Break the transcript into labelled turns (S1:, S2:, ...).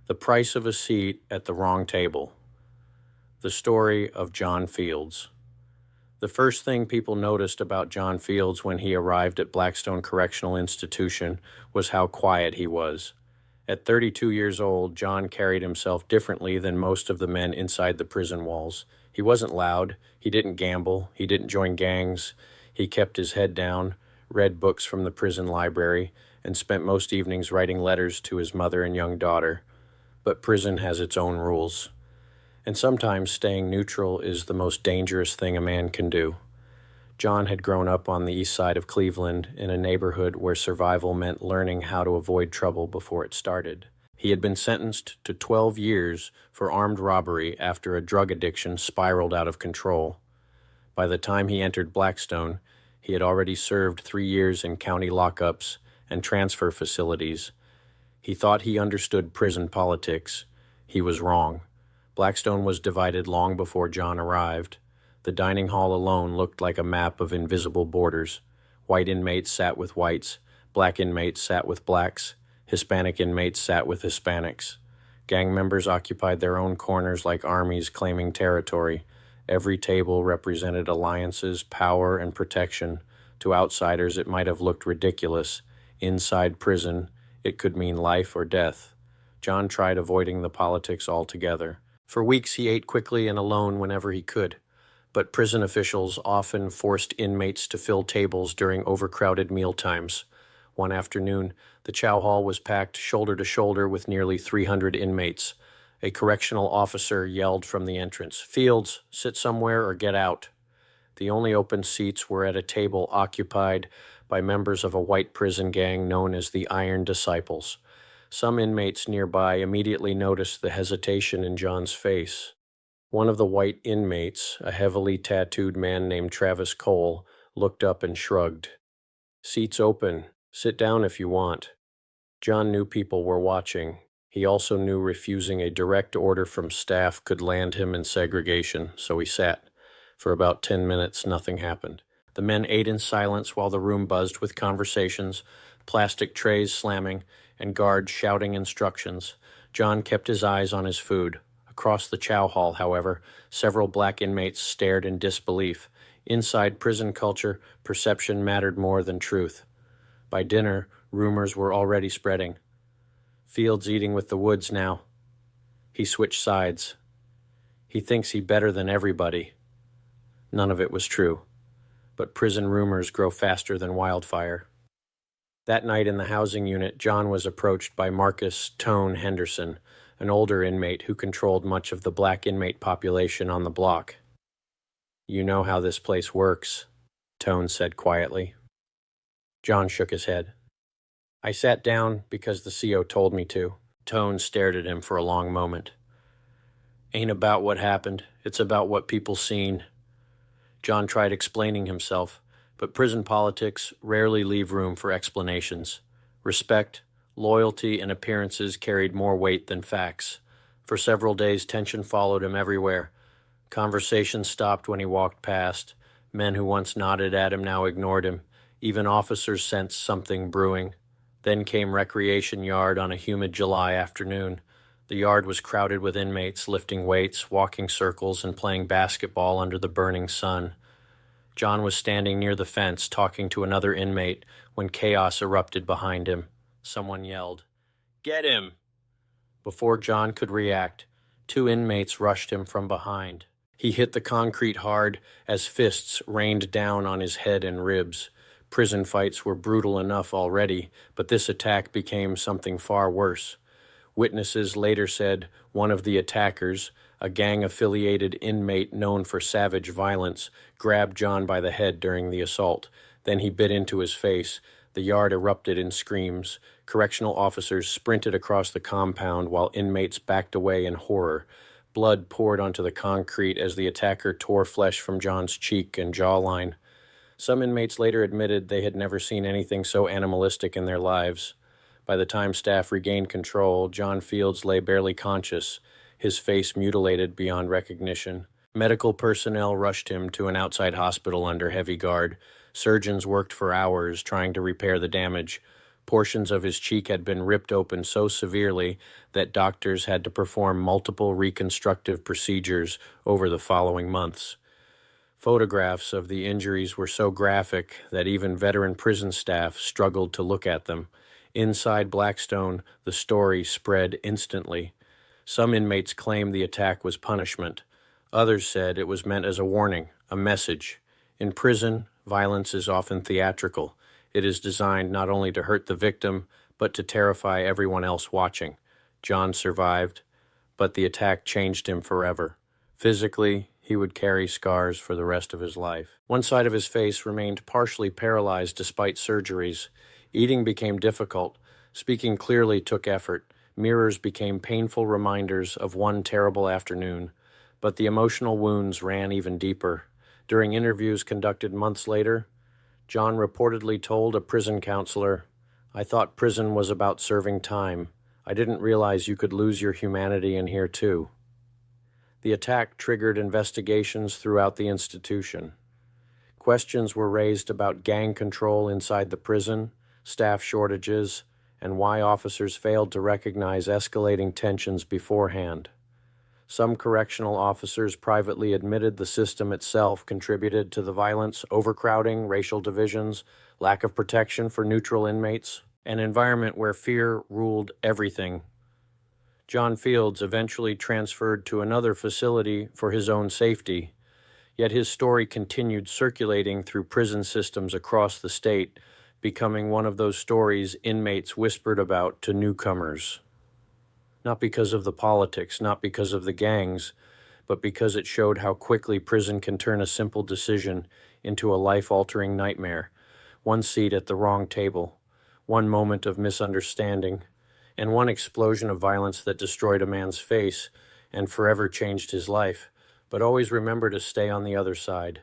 S1: The price of a seat at the wrong table. The story of John Fields. The first thing people noticed about John Fields when he arrived at Blackstone Correctional Institution was how quiet he was. At 32 years old, John carried himself differently than most of the men inside the prison walls. He wasn't loud, he didn't gamble, he didn't join gangs, he kept his head down, read books from the prison library, and spent most evenings writing letters to his mother and young daughter. But prison has its own rules. And sometimes staying neutral is the most dangerous thing a man can do. John had grown up on the east side of Cleveland in a neighborhood where survival meant learning how to avoid trouble before it started. He had been sentenced to 12 years for armed robbery after a drug addiction spiraled out of control. By the time he entered Blackstone, he had already served 3 years in county lockups and transfer facilities. He thought he understood prison politics. He was wrong. Blackstone was divided long before John arrived. The dining hall alone looked like a map of invisible borders. White inmates sat with whites, black inmates sat with blacks, Hispanic inmates sat with Hispanics. Gang members occupied their own corners like armies claiming territory. Every table represented alliances, power, and protection. To outsiders, it might have looked ridiculous. Inside prison, it could mean life or death. John tried avoiding the politics altogether. For weeks, he ate quickly and alone whenever he could. But prison officials often forced inmates to fill tables during overcrowded mealtimes. One afternoon, the chow hall was packed shoulder to shoulder with nearly 300 inmates. A correctional officer yelled from the entrance, "Fields, sit somewhere or get out." The only open seats were at a table occupied by members of a white prison gang known as the Iron Disciples. Some inmates nearby immediately noticed the hesitation in John's face. One of the white inmates, a heavily tattooed man named Travis Cole, looked up and shrugged. "Seats open. Sit down if you want." John knew people were watching. He also knew refusing a direct order from staff could land him in segregation, so he sat. For about 10 minutes, nothing happened. The men ate in silence while the room buzzed with conversations, plastic trays slamming, and guards shouting instructions. John kept his eyes on his food. Across the chow hall, however, several black inmates stared in disbelief. Inside prison culture, perception mattered more than truth. By dinner, rumors were already spreading. "Fields eating with the Woods now. He switched sides. He thinks he better than everybody." None of it was true. But prison rumors grow faster than wildfire. That night in the housing unit, John was approached by Marcus "Tone" Henderson, an older inmate who controlled much of the black inmate population on the block. "You know how this place works," Tone said quietly. John shook his head. "I sat down because the CO told me to." Tone stared at him for a long moment. "Ain't about what happened, it's about what people seen." John tried explaining himself, but prison politics rarely leave room for explanations. Respect, loyalty, and appearances carried more weight than facts. For several days, tension followed him everywhere. Conversations stopped when he walked past. Men who once nodded at him now ignored him. Even officers sensed something brewing. Then came Recreation Yard on a humid July afternoon. The yard was crowded with inmates lifting weights, walking circles, and playing basketball under the burning sun. John was standing near the fence talking to another inmate when chaos erupted behind him. Someone yelled, "Get him!" Before John could react, 2 inmates rushed him from behind. He hit the concrete hard as fists rained down on his head and ribs. Prison fights were brutal enough already, but this attack became something far worse. Witnesses later said one of the attackers, a gang-affiliated inmate known for savage violence, grabbed John by the head during the assault. Then he bit into his face. The yard erupted in screams. Correctional officers sprinted across the compound while inmates backed away in horror. Blood poured onto the concrete as the attacker tore flesh from John's cheek and jawline. Some inmates later admitted they had never seen anything so animalistic in their lives. By the time staff regained control, John Fields lay barely conscious, his face mutilated beyond recognition. Medical personnel rushed him to an outside hospital under heavy guard. Surgeons worked for hours trying to repair the damage. Portions of his cheek had been ripped open so severely that doctors had to perform multiple reconstructive procedures over the following months. Photographs of the injuries were so graphic that even veteran prison staff struggled to look at them. Inside Blackstone, the story spread instantly. Some inmates claimed the attack was punishment. Others said it was meant as a warning, a message. In prison, violence is often theatrical. It is designed not only to hurt the victim, but to terrify everyone else watching. John survived, but the attack changed him forever. Physically, he would carry scars for the rest of his life. One side of his face remained partially paralyzed despite surgeries. Eating became difficult. Speaking clearly took effort. Mirrors became painful reminders of one terrible afternoon. But the emotional wounds ran even deeper. During interviews conducted months later, John reportedly told a prison counselor, "I thought prison was about serving time. I didn't realize you could lose your humanity in here too." The attack triggered investigations throughout the institution. Questions were raised about gang control inside the prison, staff shortages, and why officers failed to recognize escalating tensions beforehand. Some correctional officers privately admitted the system itself contributed to the violence, overcrowding, racial divisions, lack of protection for neutral inmates, an environment where fear ruled everything. John Fields eventually transferred to another facility for his own safety, yet his story continued circulating through prison systems across the state, becoming one of those stories inmates whispered about to newcomers. Not because of the politics, not because of the gangs, but because it showed how quickly prison can turn a simple decision into a life-altering nightmare. One seat at the wrong table, one moment of misunderstanding, and one explosion of violence that destroyed a man's face and forever changed his life. But always remember to stay on the other side.